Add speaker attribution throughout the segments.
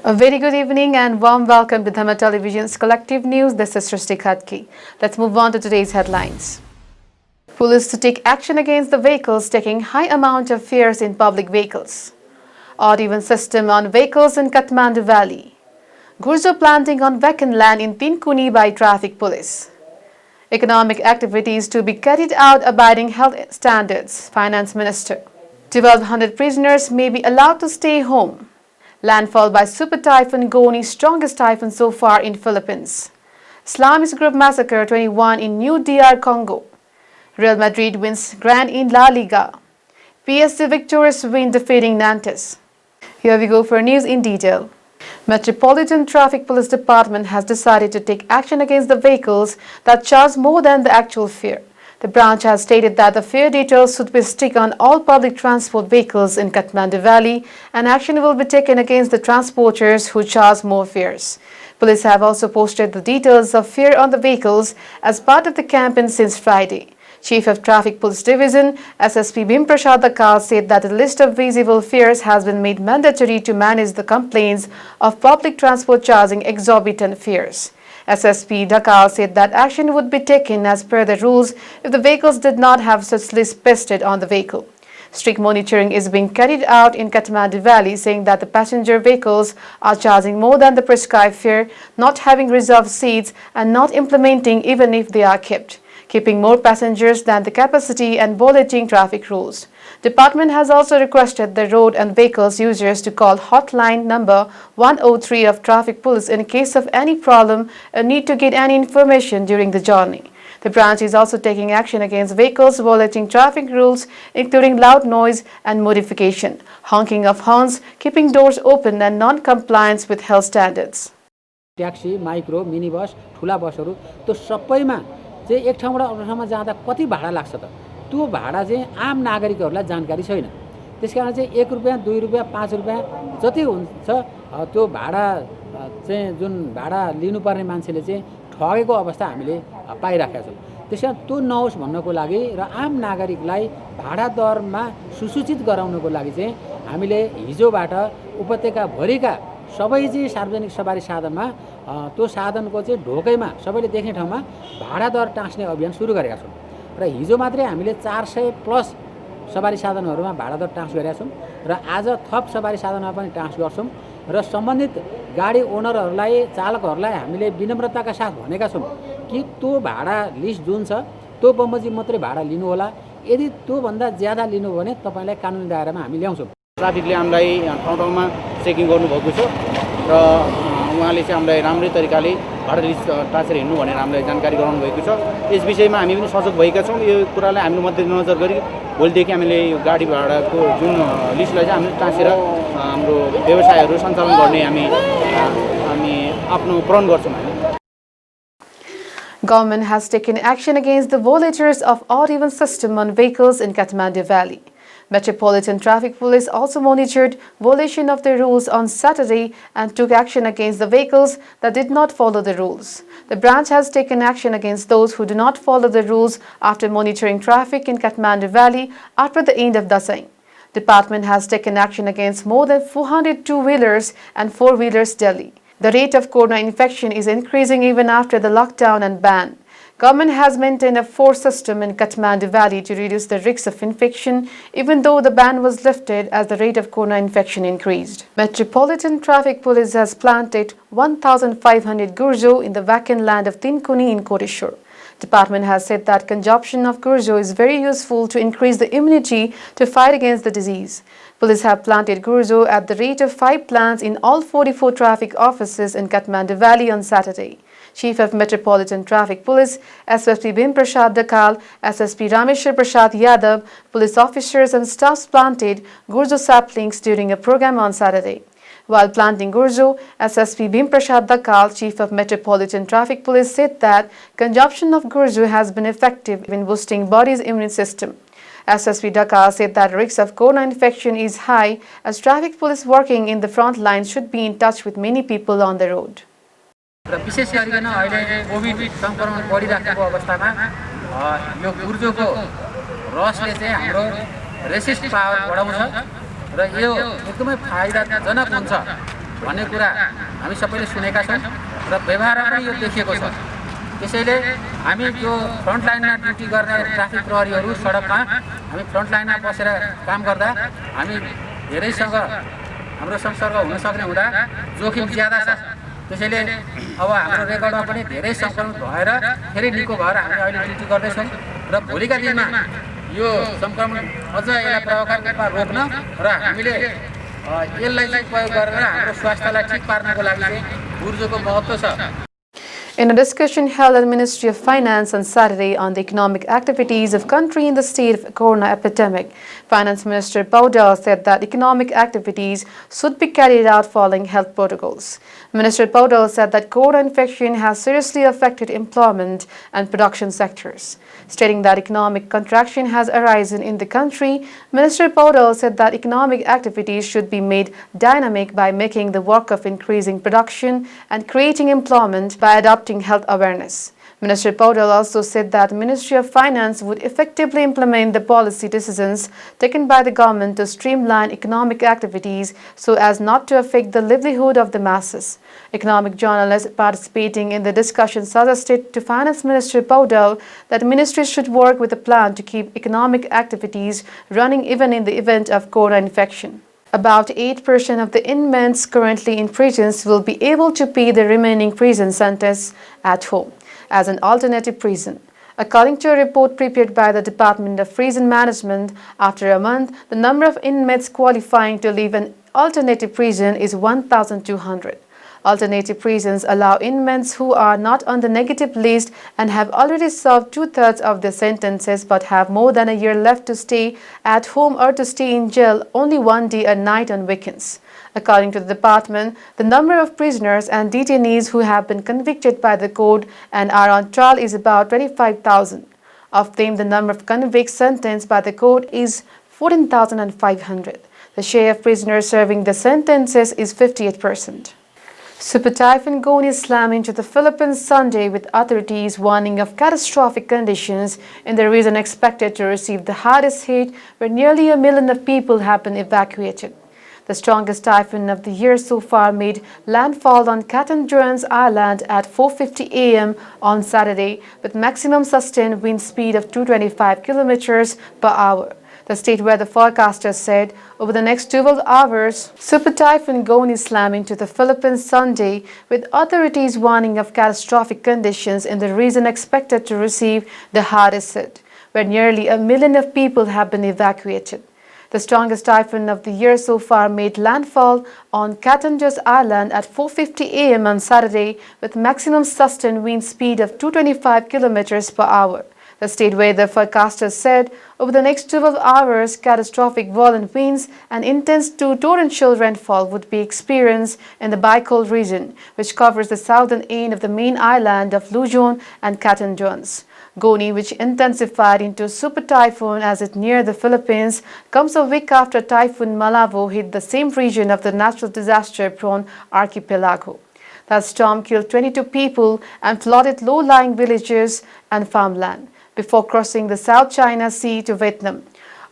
Speaker 1: A very good evening and warm welcome to Dharma Television's Collective News. This is Srishti Khadki. Let's move on to today's headlines. Police to take action against the vehicles taking high amount of fares in public vehicles. Odd-even system on vehicles in Kathmandu Valley. Gurjo planting on vacant land in Tinkuni by traffic police. Economic activities to be carried out abiding health standards, Finance Minister. 1,200 prisoners may be allowed to stay home. Landfall by Super Typhoon Goni, strongest typhoon so far in Philippines. Islamist group massacre 21 in New DR Congo. Real Madrid wins grand in La Liga. PSG victorious win defeating Nantes. Here we go for news in detail. Metropolitan Traffic Police Department has decided to take action against the vehicles that charge more than the actual fare. The branch has stated that the fare details should be stick on all public transport vehicles in Kathmandu Valley and action will be taken against the transporters who charge more fares. Police have also posted the details of fare on the vehicles as part of the campaign since Friday. Chief of Traffic Police Division, SSP Bimprashad Dakal, said that a list of visible fares has been made mandatory to manage the complaints of public transport charging exorbitant fares. SSP Dakal said that action would be taken as per the rules if the vehicles did not have such list pasted on the vehicle. Strict monitoring is being carried out in Kathmandu Valley, saying that the passenger vehicles are charging more than the prescribed fare, not having reserved seats and not implementing even if they are kept, keeping more passengers than the capacity and violating traffic rules. Department has also requested the road and vehicles users to call hotline number 103 of Traffic Police in case of any problem or need to get any information during the journey. The branch is also taking action against vehicles violating traffic rules, including loud noise and modification, honking of horns, keeping doors open and non-compliance with health standards.
Speaker 2: Taxi, micro, mini bus, ठुला बसहरु त्यो सबैमा चाहिँ एक ठाउँबाट अर्को ठाउँमा जाँदा कति भाडा लाग्छ त त्यो भाडा चाहिँ आम नागरिकहरूलाई जानकारी छैन त्यसकारण चाहिँ 1 रुपैयाँ 2 रुपैयाँ 5 रुपैयाँ जति हुन्छ त्यो भाडा चाहिँ जुन भाडा लिनुपर्ने मान्छेले चाहिँ ठगेको अवस्था हामीले पाइराखेका छौं त्यसकारण त्यो नहोस् भन्नको लागि र आम नागरिकलाई भाडा दरमा सुसूचित गराउनको लागि चाहिँ हामीले हिजोबाट उपत्यका भरिका सबै चाहिँ सार्वजनिक सवारी साधनमा त्यो साधनको चाहिँ ढोकैमा सबैले देख्ने ठाउँमा भाडा दर टाँस्ने अभियान सुरु गरेका छौं र हिजो मात्रै हामीले 400 प्लस सवारी साधनहरुमा भाडा दर टाँस गरेका छौं र आज थप सवारी साधनमा पनि टाँस गर्छौं र सम्बन्धित गाडी ओनरहरुलाई चालकहरुलाई हामीले विनम्रताका साथ भनेका छौं कि त्यो भाडा लिस्ट जुन छ त्यो बमोजिम मात्रै भाडा लिनु होला यदि त्यो भन्दा ज्यादा लिनु हो भने तपाईलाई कानुनी दायरामा हामी ल्याउँछौं
Speaker 3: ट्राफिकले हामीलाई ठाउँ ठाउँमा चेकिङ गर्नु भएको छ र उहाँले चाहिँ हामीलाई राम्रै तरिकाले भाडा लिस्ट टाँसेर हिँड्नु भनेर हामीलाई जानकारी गराउनु भएको छ यस विषयमा हामी पनि सजग भएका छौं यो कुरालाई हामीले मध्यनजर गरी भोलिदेखि हामीले यो गाडी भाडाको जुन लिस्टलाई चाहिँ हामीले टाँसेर हाम्रो व्यवसायहरू सञ्चालन गर्ने हामी आफ्नो प्रण गर्छौं
Speaker 1: Government has taken action against the violators of odd-even system on vehicles in Kathmandu Valley. Metropolitan Traffic Police also monitored violation of the rules on Saturday and took action against the vehicles that did not follow the rules. The branch has taken action against those who do not follow the rules after monitoring traffic in Kathmandu Valley after the end of Dasai. Department has taken action against more than 400 two-wheelers and four-wheelers daily. The rate of corona infection is increasing even after the lockdown and ban. Government has maintained a force system in Kathmandu Valley to reduce the risk of infection, even though the ban was lifted as the rate of corona infection increased. Metropolitan Traffic Police has planted 1,500 gurjo in the vacant land of Tinkuni in Kodishur. Department has said that consumption of gurjo is very useful to increase the immunity to fight against the disease. Police have planted gurjo at the rate of 5 plants in all 44 traffic offices in Kathmandu Valley on Saturday. Chief of Metropolitan Traffic Police, SSP Bimprashad Dakal, SSP Rameshwar Prasad Yadav, police officers and staffs planted gurjo saplings during a program on Saturday. While planting gurjo, SSP Bimprashad Dakal, Chief of Metropolitan Traffic Police, said that consumption of gurjo has been effective in boosting body's immune system. SSP Dakal said that risk of corona infection is high as traffic police working in the front line should be in touch with many people on the road.
Speaker 2: र विशेष गरिकन अहिले covid संक्रमण बढिराखेको अवस्थामा यो गुर्जोको रसले चाहिँ हाम्रो resist power बढाउँछ र यो एकदमै फाइदाजनक हुन्छ भन्ने कुरा हामी सबैले सुनेका छौँ र व्यवहारमा पनि यो देखिएको छ। त्यसैले हामी जो फ्रन्टलाइनमा ड्युटी गर्ने ट्राफिक प्रहरीहरू सडकमा हामी फ्रन्टलाइनमा बसेर काम गर्दा हामी धेरैसँग हाम्रो संसर्ग हुन सक्ने हुँदा जोखिम ज्यादा छ। त्यसैले अब हाम्रो रेकर्डमा पनि धेरै सङ्क्रमित भएर फेरि निको भएर हामी अहिले ड्युटी गर्दैछौँ र भोलिका दिनमा यो सङ्क्रमण अझ यसलाई प्रभावकारी रूपमा रोक्न र हामीले यसलाई चाहिँ प्रयोग गरेर हाम्रो स्वास्थ्यलाई ठिक पार्नको लागि चाहिँ ऊर्जाको महत्त्व छ।
Speaker 1: In a discussion held at the Ministry of Finance on Saturday on the economic activities of country in the state of corona epidemic, Finance Minister Paudel said that economic activities should be carried out following health protocols. Minister Paudel said that corona infection has seriously affected employment and production sectors. Stating that economic contraction has arisen in the country, Minister Paudel said that economic activities should be made dynamic by making the work of increasing production and creating employment by adopting health awareness. Minister Paudel also said that the Ministry of Finance would effectively implement the policy decisions taken by the government to streamline economic activities so as not to affect the livelihood of the masses. Economic journalists participating in the discussion suggested to Finance Minister Paudel that the ministry should work with a plan to keep economic activities running even in the event of corona infection. About 8% of the inmates currently in prisons will be able to pay the remaining prison sentence at home as an alternative prison. According to a report prepared by the Department of Prison Management, after a month, the number of inmates qualifying to live in alternative prison is 1,200. Alternative prisons allow inmates who are not on the negative list and have already served two-thirds of their sentences but have more than a year left to stay at home or to stay in jail only one day a night on weekends. According to the department, the number of prisoners and detainees who have been convicted by the court and are on trial is about 25,000. Of them, the number of convicts sentenced by the court is 14,500. The share of prisoners serving the sentences is 58%. Super Typhoon Goni slammed into the Philippines Sunday with authorities warning of catastrophic conditions in the region expected to receive the hardest hit where nearly 1 million of people have been evacuated. The strongest typhoon of the year so far made landfall on Catanduanes Island at 4:50 a.m. on Saturday with maximum sustained wind speed of 225 kilometers per hour. The state weather forecaster said over the next 12 hours, Super Typhoon Goni slammed into the Philippines Sunday, with authorities warning of catastrophic conditions in the region expected to receive the hardest hit, where nearly 1 million of people have been evacuated. The strongest typhoon of the year so far made landfall on Catanduanes Island at 4:50 a.m. on Saturday, with maximum sustained wind speed of 225 kilometers per hour. The state weather forecaster said over the next 12 hours, catastrophic violent winds and intense to torrential rainfall would be experienced in the Bicol region, which covers the southern end of the main island of Luzon and Catanduanes. Goni, which intensified into super typhoon as it neared the Philippines, comes a week after Typhoon Malavo hit the same region of the natural disaster-prone archipelago. That storm killed 22 people and flooded low-lying villages and farmland before crossing the South China Sea to Vietnam.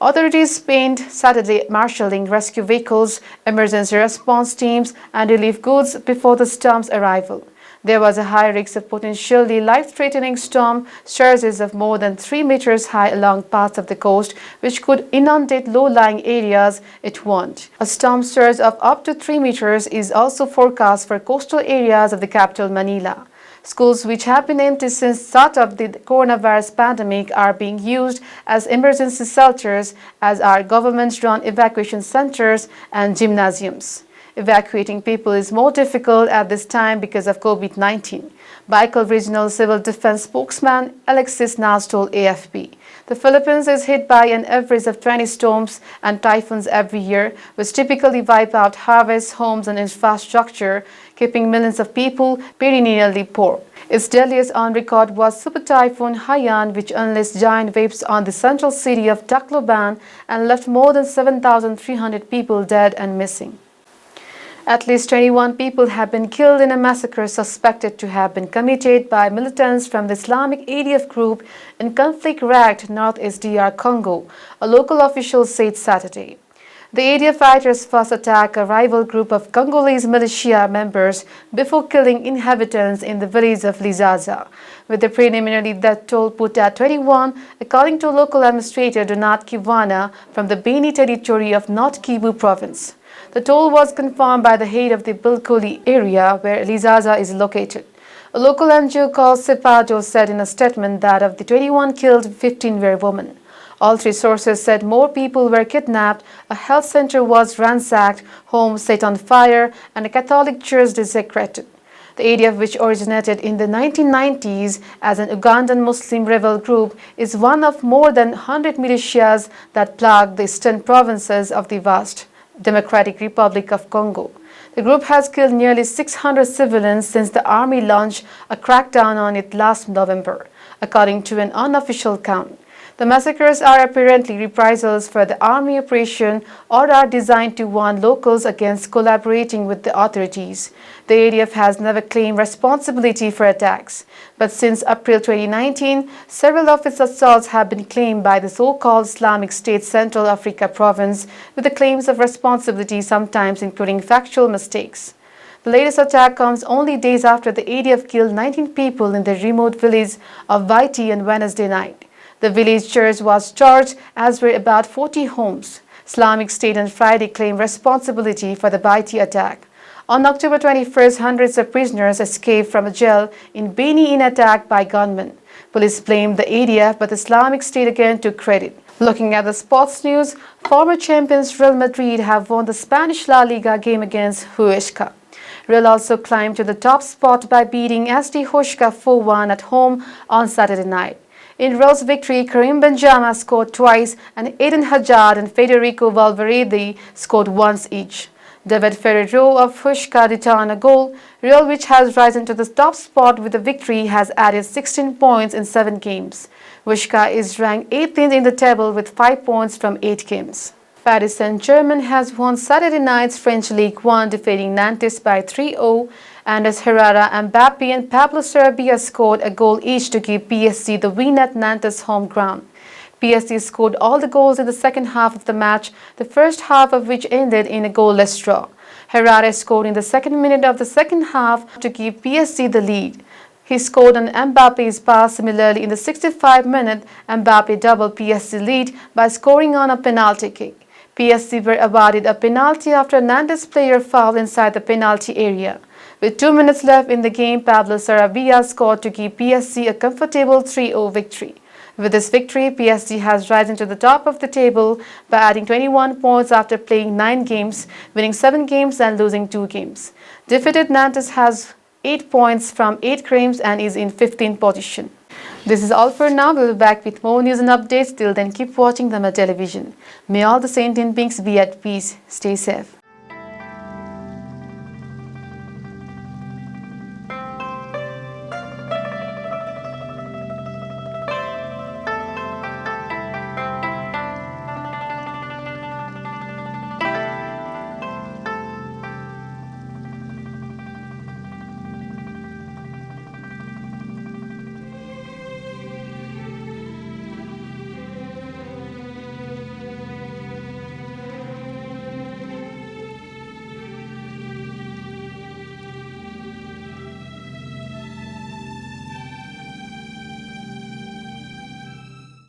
Speaker 1: Authorities spent Saturday marshalling rescue vehicles, emergency response teams, and relief goods before the storm's arrival. There was a high risk of potentially life-threatening storm surges of more than 3 meters high along parts of the coast, which could inundate low-lying areas, it warned. A storm surge of up to 3 meters is also forecast for coastal areas of the capital, Manila. Schools, which have been empty since the start of the coronavirus pandemic, are being used as emergency shelters, as are government-run evacuation centers and gymnasiums. Evacuating people is more difficult at this time because of COVID-19. Bicol Regional Civil Defense spokesman Alexis Nas told AFP. The Philippines is hit by an average of 20 storms and typhoons every year, which typically wipe out harvests, homes and infrastructure, keeping millions of people perennially poor. Its deadliest on record was Super Typhoon Haiyan, which unleashed giant waves on the central city of Tacloban and left more than 7,300 people dead and missing. At least 21 people have been killed in a massacre suspected to have been committed by militants from the Islamic ADF group in conflict-racked northeast DR Congo, a local official said Saturday. The ADF fighters first attacked a rival group of Congolese militia members before killing inhabitants in the village of Lizaza, with the preliminary death toll put at 21, according to local administrator Donat Kiwana from the Beni territory of North Kivu province. The toll was confirmed by the head of the Bilkoli area where Lizaza is located. A local NGO called Sepado said in a statement that of the 21 killed, 15 were women. All three sources said more people were kidnapped, a health center was ransacked, homes set on fire, and a Catholic church desecrated. The ADF, which originated in the 1990s as an Ugandan Muslim rebel group, is one of more than 100 militias that plague the eastern provinces of the vast Democratic Republic of Congo. The group has killed nearly 600 civilians since the army launched a crackdown on it last November, according to an unofficial count. The massacres are apparently reprisals for the army operation or are designed to warn locals against collaborating with the authorities. The ADF has never claimed responsibility for attacks, but since April 2019, several of its assaults have been claimed by the so-called Islamic State Central Africa province, with the claims of responsibility sometimes including factual mistakes. The latest attack comes only days after the ADF killed 19 people in the remote village of Vaiti on Wednesday night. The village church was charged, as were about 40 homes. Islamic State on Friday claimed responsibility for the Baiti attack. On October 21st, hundreds of prisoners escaped from a jail in Beni in attack by gunmen. Police blamed the ADF, but Islamic State again took credit. Looking at the sports news, former champions Real Madrid have won the Spanish La Liga game against Huesca. Real also climbed to the top spot by beating SD Huesca 4-1 at home on Saturday night. In Real's victory, Karim Benzema scored twice and Eden Hazard and Federico Valverde scored once each. David Ferrero of Huesca returned a goal. Real, which has risen to the top spot with the victory, has added 16 points in 7 games. Huesca is ranked 18th in the table with 5 points from 8 games. Paris Saint-Germain has won Saturday night's French League 1, defeating Nantes by 3-0. Andres Herrera, Mbappe and Pablo Sarabia scored a goal each to give PSG the win at Nantes' home ground. PSG scored all the goals in the second half of the match, the first half of which ended in a goalless draw. Herrera scored in the second minute of the second half to give PSG the lead. He scored on Mbappe's pass. Similarly, in the 65th minute, Mbappe doubled PSG lead by scoring on a penalty kick. PSG were awarded a penalty after a Nantes player fouled inside the penalty area. With 2 minutes left in the game, Pablo Sarabia scored to give PSG a comfortable 3-0 victory. With this victory, PSG has risen to the top of the table by adding 21 points after playing 9 games, winning 7 games and losing 2 games. Defeated Nantes has 8 points from 8 games and is in 15th position. This is all for now. We'll be back with more news and updates. Till then, keep watching Dharma television. May all the sentient beings be at peace. Stay safe.